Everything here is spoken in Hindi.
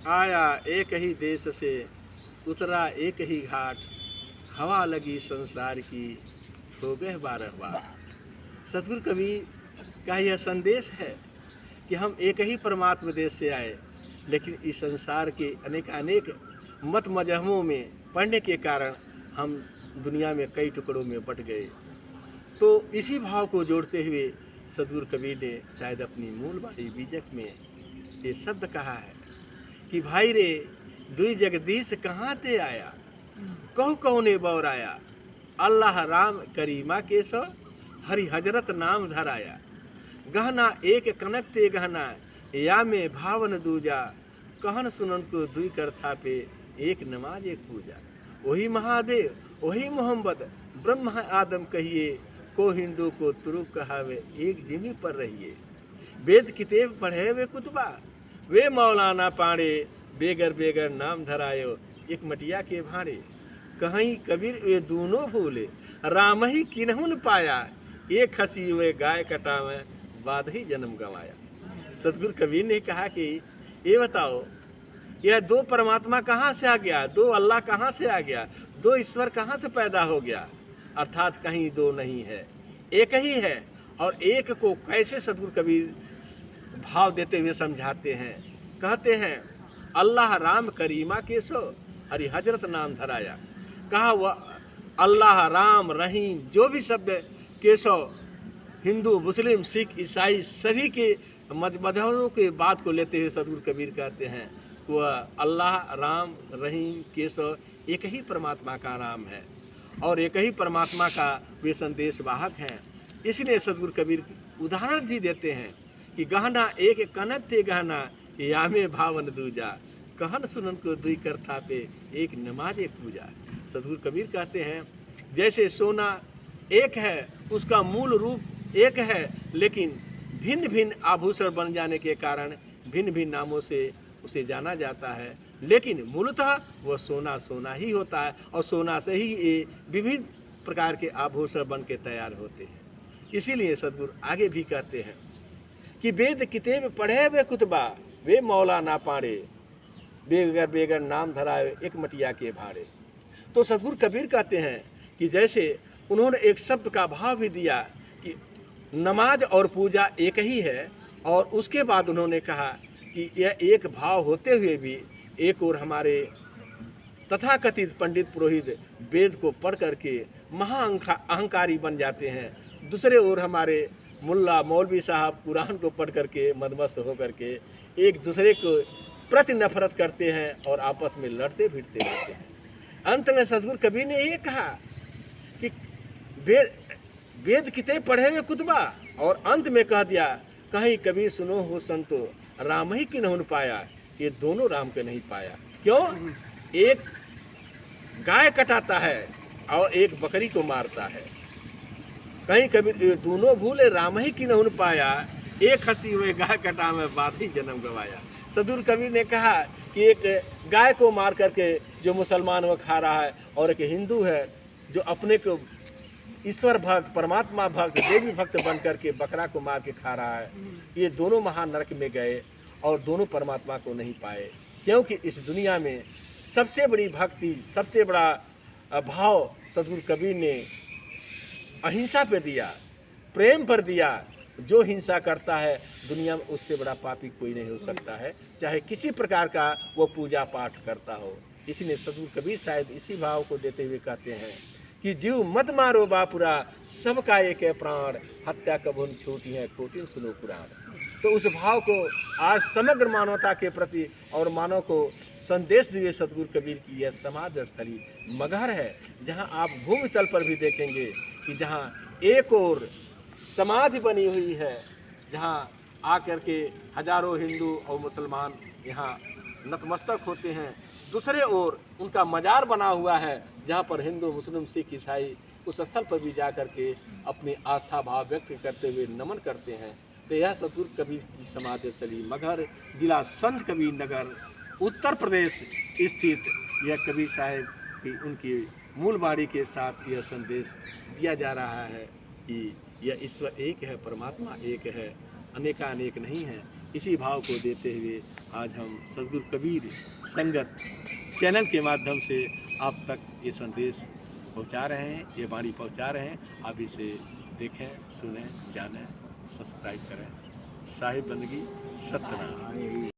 आया एक ही देश से, उतरा एक ही घाट, हवा लगी संसार की, हो गए 12 बार। सतगुरु कबीर का यह संदेश है कि हम एक ही परमात्मा देश से आए, लेकिन इस संसार के अनेक मत मजहबों में पढ़ने के कारण हम दुनिया में कई टुकड़ों में बट गए। तो इसी भाव को जोड़ते हुए सतगुरु कबीर ने शायद अपनी मूल वाणी बीजक में ये शब्द कहा है कि भाई रे दुई जगदीश कहाँ ते आया, कहु कौने बौराया, अल्लाह राम करीमा केशव, हरि हजरत नाम धराया, गहना एक कनक ते गहना, या में भावन दूजा, कहन सुनन को दुई कर थापे, एक नमाज एक पूजा। वही महादेव वही मोहम्मद, ब्रह्म है आदम कहिए, को हिंदू को तुरुक कहावे, एक जिमी पर रहिए। वेद किताब पढ़े वे कुतबा, वे मौलाना पाड़े, बेगर बेगर नाम धरायो, एक मटिया के भाड़े। कहीं कबीर वे दोनों भूले, राम ही किन्हुन पाया, एक हंसी वे गाय कटावे, बाद ही जन्म गंवाया। सतगुरु कबीर ने कहा कि ये बताओ, यह दो परमात्मा कहाँ से आ गया, दो अल्लाह कहाँ से आ गया, दो ईश्वर कहाँ से पैदा हो गया। अर्थात कहीं दो नहीं है, एक ही है। और एक को कैसे सतगुरु कबीर भाव देते हुए समझाते हैं, कहते हैं अल्लाह राम करीमा केशव, हरि हजरत नाम धराया। कहा वह अल्लाह राम रहीम जो भी शब्द केशव हिंदू मुस्लिम सिख ईसाई सभी के मजहबों के बात को लेते हुए सतगुरु कबीर कहते हैं वह अल्लाह राम रहीम केशव एक ही परमात्मा का नाम है और एक ही परमात्मा का वे संदेश वाहक हैं। इसलिए सतगुरु कबीर उदाहरण भी देते हैं कि गहना एक कनक ते गहना, यामे भावन दूजा, कहन सुनन को दुई कर थापे, एक नमाज एक पूजा। सतगुरु कबीर कहते हैं जैसे सोना एक है, उसका मूल रूप एक है, लेकिन भिन्न भिन्न आभूषण बन जाने के कारण भिन्न भिन्न नामों से उसे जाना जाता है, लेकिन मूलतः वह सोना सोना ही होता है और सोना से ही ये विभिन्न प्रकार के आभूषण बन के तैयार होते हैं। इसीलिए सतगुरु आगे भी कहते हैं कि वेद किताब पढ़े वे कुतबा, वे मौलाना पाड़े, बेगर बेगर नाम धराए, एक मटिया के भाड़े। तो सतगुरु कबीर कहते हैं कि जैसे उन्होंने एक शब्द का भाव भी दिया कि नमाज और पूजा एक ही है, और उसके बाद उन्होंने कहा कि यह एक भाव होते हुए भी एक और हमारे तथाकथित पंडित पुरोहित वेद को पढ़ करके अहंकारी बन जाते हैं, दूसरे ओर हमारे मुल्ला मौलवी साहब कुरान को पढ़ करके मदमस्त होकर के एक दूसरे को प्रति नफरत करते हैं और आपस में लड़ते भिड़ते रहते हैं। अंत में सतगुरु कबीर ने ये कहा कि वेद किताब पढ़े हुए कुतबा, और अंत में कह दिया कहीं कबीर सुनो हो संतो, राम ही किन्हुन पाया, ये दोनों राम के नहीं पाया। क्यों? एक गाय कटाता है और एक बकरी को मारता है। कहीं कबीर दोनों भूले, राम ही किन्हुन पाया, एक हंसी हुए गाय कटा में बाद ही जन्म गवाया। सतगुरु कबीर ने कहा कि एक गाय को मार करके जो मुसलमान वो खा रहा है, और एक हिंदू है जो अपने को ईश्वर भक्त परमात्मा भक्त देवी भक्त बन करके बकरा को मार के खा रहा है। ये दोनों महानरक में गए और दोनों परमात्मा को नहीं पाए, क्योंकि इस दुनिया में सबसे बड़ी भक्ति सबसे बड़ा भाव सतगुरु कबीर ने अहिंसा पे दिया, प्रेम पर दिया। जो हिंसा करता है दुनिया में उससे बड़ा पापी कोई नहीं हो सकता है, चाहे किसी प्रकार का वो पूजा पाठ करता हो। इसलिए सतगुरु कबीर शायद इसी भाव को देते हुए कहते हैं कि जीव मत मारो बापुरा, सबका एक है प्राण, हत्या कबहुन छूटी है कोटिन सुनो पुराण। तो उस भाव को आज समग्र मानवता के प्रति और मानव को संदेश दिए सतगुरु कबीर की यह समाधि स्थली मगहर है, जहां आप भूमि तल पर भी देखेंगे कि जहां एक और समाधि बनी हुई है, जहां आकर के हजारों हिंदू और मुसलमान यहाँ नतमस्तक होते हैं, दूसरे ओर उनका मजार बना हुआ है जहाँ पर हिंदू मुस्लिम सिख ईसाई उस स्थल पर भी जा कर के अपनी आस्था भाव व्यक्त करते हुए नमन करते हैं। तो यह सतगुरु कबीर की समाधि स्थली मगहर, जिला संत कबीर नगर, उत्तर प्रदेश स्थित यह कबीर साहब की उनकी मूल वाणी के साथ यह संदेश दिया जा रहा है कि यह ईश्वर एक है, परमात्मा एक है, अनेकानेक नहीं है। इसी भाव को देते हुए आज हम सद्गुरु कबीर संगत चैनल के माध्यम से आप तक ये संदेश पहुंचा रहे हैं, ये वाणी पहुंचा रहे हैं। आप इसे देखें, सुनें, जानें, सब्सक्राइब करें। साहिब बंदगी सत्यनारायण।